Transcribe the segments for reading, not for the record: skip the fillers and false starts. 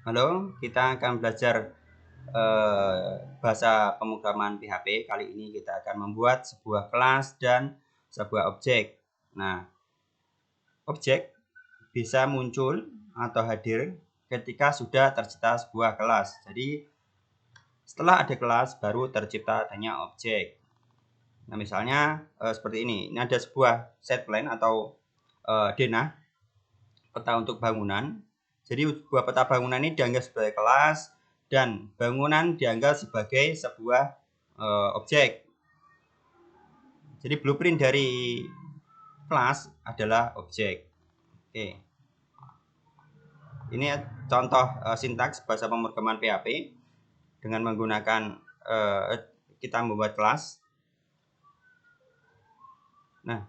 Halo, kita akan belajar bahasa pemrograman PHP. Kali ini kita akan membuat sebuah kelas dan sebuah objek. Nah, objek bisa muncul atau hadir ketika sudah tercipta sebuah kelas. Jadi, setelah ada kelas baru tercipta adanya objek. Nah, misalnya seperti ini. Ini ada sebuah set plan atau denah, peta untuk bangunan. Jadi sebuah peta bangunan ini dianggap sebagai kelas dan bangunan dianggap sebagai sebuah objek. Jadi blueprint dari kelas adalah objek. Oke. Ini contoh sintaks bahasa pemrograman PHP dengan menggunakan kita membuat kelas. Nah,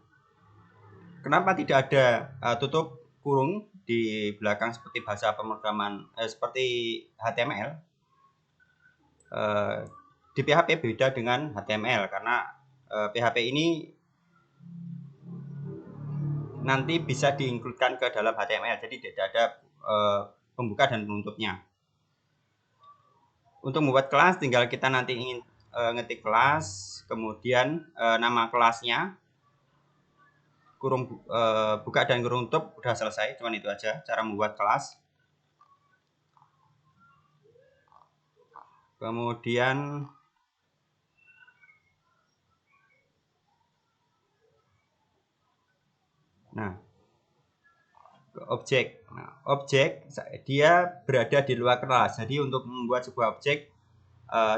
kenapa tidak ada tutup kurung di belakang seperti bahasa pemrograman seperti HTML? Di PHP beda dengan HTML karena PHP ini nanti bisa diinkludkan ke dalam HTML, jadi tidak ada pembuka dan penutupnya. Untuk membuat kelas tinggal kita nanti ingin ngetik kelas, kemudian nama kelasnya, kurung buka dan kurung tutup udah selesai, cuman itu aja cara membuat kelas. Kemudian objek. Nah, objek dia berada di luar kelas. Jadi untuk membuat sebuah objek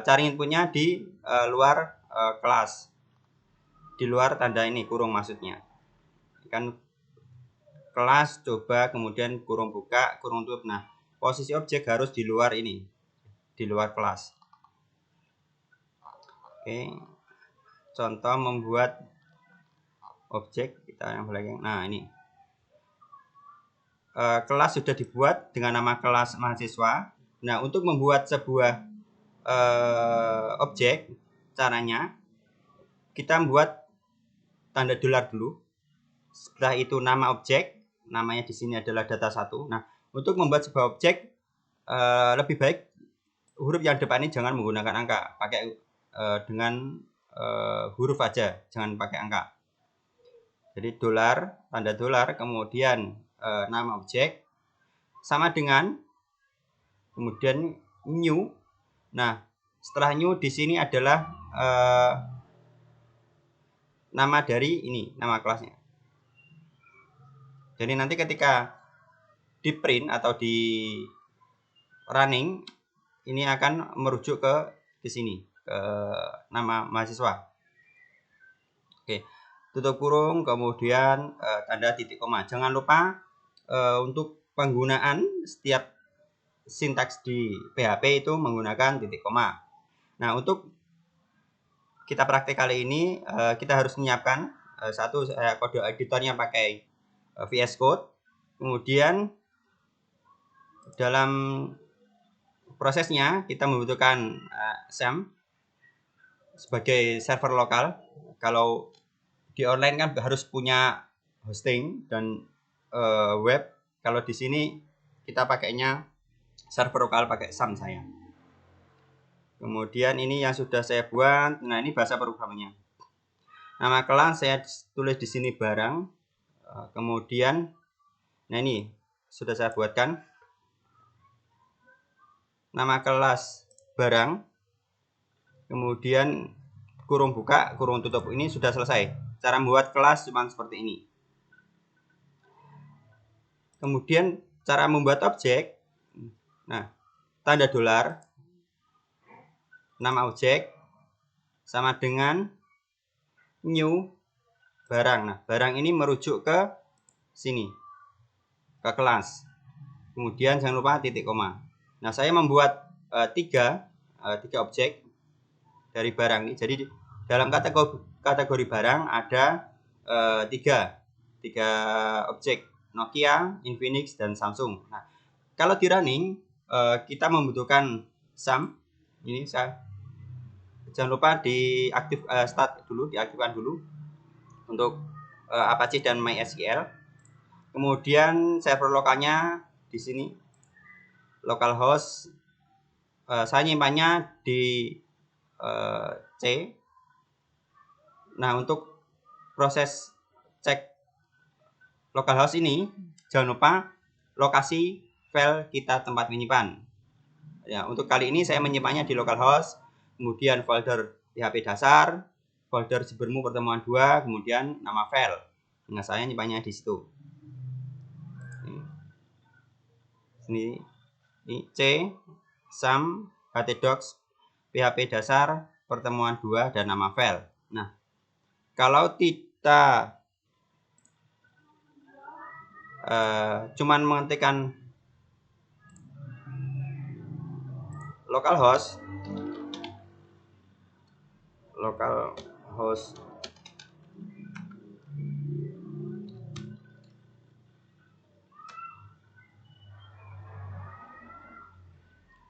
cari inputnya di luar kelas, di luar tanda ini kurung maksudnya. Kan kelas coba kemudian kurung buka kurung tutup. Nah, posisi objek harus di luar ini, di luar kelas. Oke, contoh membuat objek kita yang belakang. Nah, ini kelas sudah dibuat dengan nama kelas mahasiswa. Nah, untuk membuat sebuah objek, caranya kita membuat tanda dolar dulu. Setelah itu nama objek, namanya di sini adalah data 1. Nah, untuk membuat sebuah objek lebih baik huruf yang depan ini jangan menggunakan angka, pakai dengan huruf aja, jangan pakai angka. Jadi dolar, tanda dolar, kemudian nama objek sama dengan kemudian new. Nah, setelah new di sini adalah nama dari ini, nama kelasnya. Jadi nanti ketika di print atau di running ini akan merujuk ke di sini, ke nama mahasiswa. Oke, tutup kurung kemudian tanda titik koma. Jangan lupa untuk penggunaan setiap sintaks di PHP itu menggunakan titik koma. Nah, untuk kita praktek kali ini kita harus menyiapkan satu kode editornya pakai VS Code. Kemudian dalam prosesnya kita membutuhkan SAM sebagai server lokal. Kalau di online kan harus punya hosting dan web. Kalau di sini kita pakainya server lokal pakai SAM saya. Kemudian ini yang sudah saya buat. Nah, ini bahasa programnya. Nama kelas saya tulis di sini barang. Kemudian nah ini sudah saya buatkan. Nama kelas barang. Kemudian kurung buka, kurung tutup ini sudah selesai. Cara membuat kelas cuma seperti ini. Kemudian cara membuat objek. Nah, tanda dolar, nama objek sama dengan new barang. Nah, barang ini merujuk ke sini, ke kelas. Kemudian jangan lupa titik koma. Nah, saya membuat tiga objek dari barang ini. Jadi dalam kategori barang ada tiga objek, Nokia, Infinix, dan Samsung. Nah, kalau di running kita membutuhkan SAM. Ini saya jangan lupa diaktifkan dulu untuk Apache dan MySQL. Kemudian server lokalnya di sini localhost, saya nyimpannya di C. Nah, untuk proses cek localhost ini, jangan lupa lokasi file kita tempat menyimpan. Ya, untuk kali ini saya menyimpannya di localhost, kemudian folder PHP dasar, folder Sibermu pertemuan 2, kemudian nama file. Nah, saya nyimpannya di situ. Ini C, sum, htdocs, PHP dasar, pertemuan 2, dan nama file. Nah, kalau kita cuman mengetikkan localhost,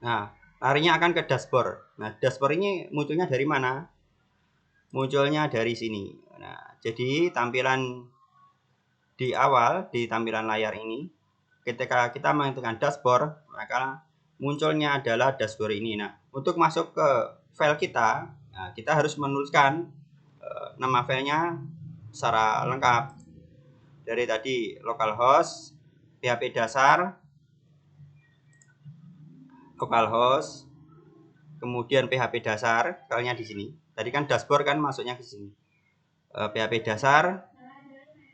nah, larinya akan ke dashboard. Nah, dashboard ini munculnya dari mana? Munculnya dari sini. Nah, jadi tampilan di awal, di tampilan layar ini, ketika kita mengetikkan dashboard, maka munculnya adalah dashboard ini. Nah, untuk masuk ke file kita, nah, kita harus menuliskan nama filenya secara lengkap. Dari tadi localhost, PHP dasar, localhost, kemudian PHP dasar, filenya di sini. Tadi kan dashboard kan masuknya ke sini. PHP dasar,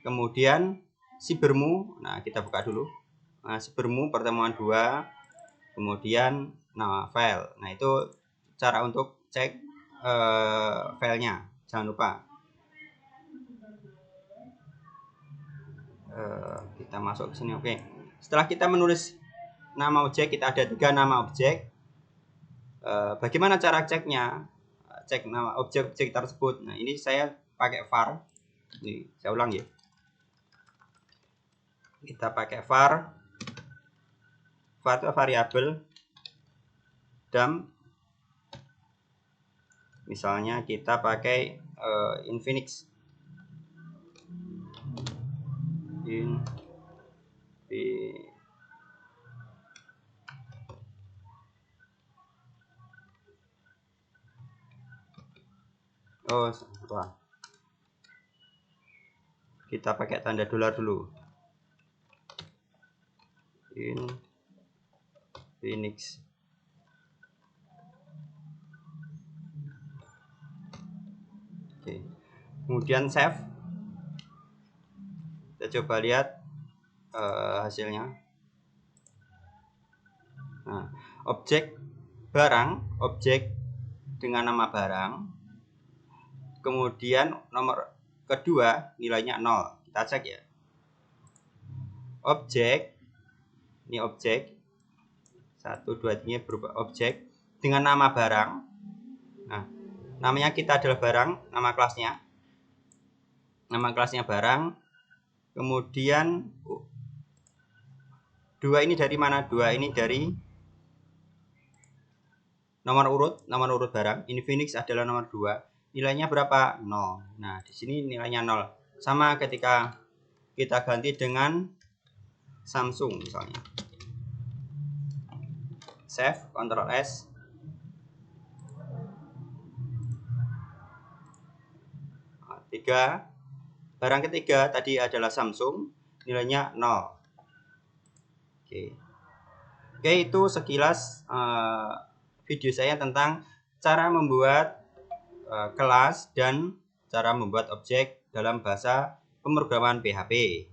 kemudian Sibermu. Nah, kita buka dulu. Nah, Sibermu pertemuan 2, kemudian nama file. Nah, itu cara untuk cek filenya. Jangan lupa. Kita masuk ke sini. Oke. Setelah kita menulis nama objek, kita ada 3 nama objek. Bagaimana cara ceknya? Cek nama objek-objek tersebut. Nah, ini saya pakai var. Ini saya ulang ya. Kita pakai var. Var itu variabel dump. Misalnya kita pakai Infinix. Oh, salah. Kita pakai tanda dolar dulu. Infinix. Oke. Kemudian save. Kita coba lihat hasilnya. Nah, objek barang, objek dengan nama barang. Kemudian nomor kedua nilainya 0. Kita cek ya. Objek, ini objek 1, 2, 3 berubah objek dengan nama barang. Nah, namanya kita adalah barang, nama kelasnya. Nama kelasnya barang. Kemudian 2 ini dari mana? 2 ini dari nomor urut barang. Infinix adalah nomor 2. Nilainya berapa? 0. Nah, di sini nilainya 0. Sama ketika kita ganti dengan Samsung misalnya. Save, Ctrl S. Nah, 3. Barang ketiga tadi adalah Samsung, nilainya 0. Oke, itu sekilas video saya tentang cara membuat kelas dan cara membuat objek dalam bahasa pemrograman PHP.